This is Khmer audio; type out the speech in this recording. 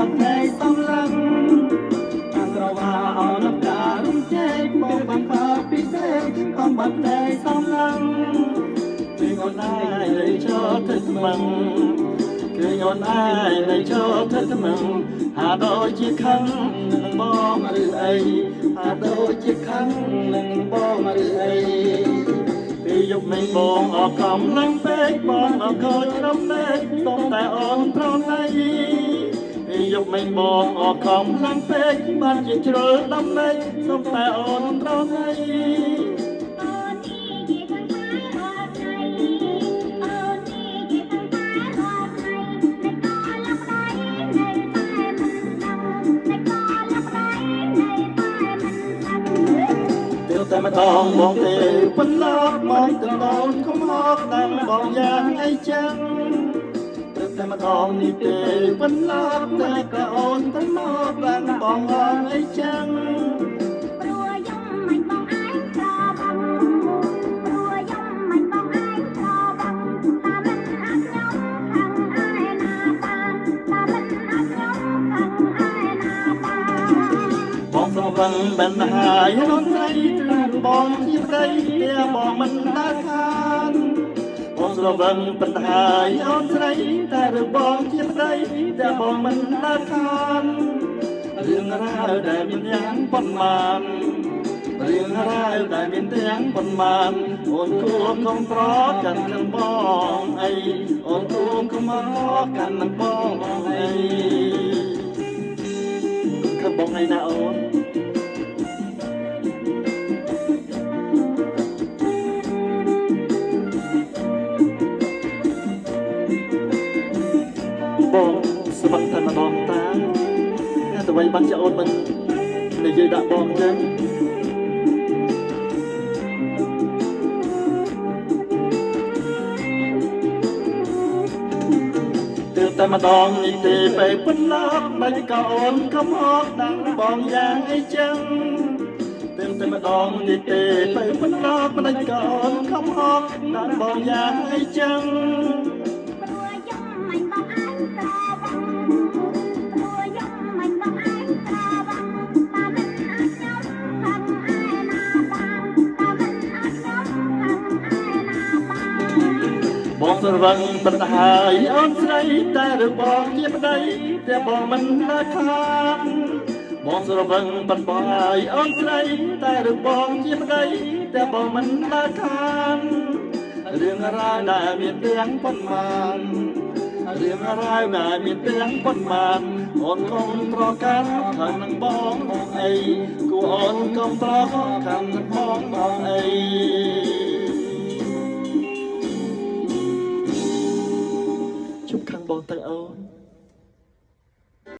ត់ណែសំឡឹងក្រវាអនការំជែកបងបានខកពិសេសកំបាត់ណែសំឡឹងគឺអូនឯងលេចទៅថ្មឹងគឺអូនឯងលេចទៅថ្មឹងហាដូចជាខឹងនឹងបងឬអីហាដូចជាខឹងនឹងបងឬអីពីយប់មិនបងអកកំឡើងពេកបងអកូនក្នុងពេកសុំតែអូនប្រណីពីយប់មិនបងអកកំឡើងពេកបានជាជ្រុលដំណេកសុំតែអូនប្រណីតែម្ដងបងទេប៉ុណ្ណោះមកទៅអូនខំហកតាមបងយ៉ាងអីចឹងតែម្ដងនេះទេប៉ុណ្ណោះតែក៏អូនទៅមកតាមបងយ៉ាងអីចឹងព្រោះយំមិនបងឯងក្របងព្រោះយំមិនបងឯងក្របងតាមិនអាចខ្ញុំខាងឯណាបានតាមិនអាចខ្ញុំខាងឯណាបានបងស្រវឹងមិនហើយអូនស្រីបងជាប្តីតែបងមិនដាច់ខានបងស្រវឹងប៉ុន្តែហើយអូនស្រីតែរឿងបងជាប្តីតែបងមិនដាច់ខានរឿងរ៉ាវដែលមានយ៉ាងប៉ុន្មានរឿងរ៉ាវដែលមានទាំងប៉ុន្មានអូនគួរកុំប្រកាន់នឹងបងអីអូនគួរកុំមកកាន់នឹងបងអីខឹងបងឯណាអូនបងស្វឹងតែម្ដងតាតែអ្វីបានជាអូនមិននិយាយដាក់បងចឹងទើបតែម្ដងនេះទេពេលប៉ុណ្ណោះមិនក៏អូនកំអត់ដល់បងយ៉ាងអីចឹងទើបតែម្ដងនេះទេពេលប៉ុណ្ណោះមិនក៏អូនកំអត់ដល់បងយ៉ាងអីចឹងបងស្រវឹងមិនហើយអូនស្រីតែឬបងជាប្តីតែបងមិនដាច់ខាតបងស្រវឹងមិនបងហើយអូនស្រីតែឬបងជាប្តីតែបងមិនដាច់ខាតរឿងរ៉ាវដែលមានទាំងប៉ុន្មានរឿងរ៉ាវដែលមានទាំងប៉ុន្មានអូនកុំប្រកាន់ខាងនឹងបងអីគួរអូនកុំប្រកាន់នឹងបងអីជប់ខាងបងទៅអូន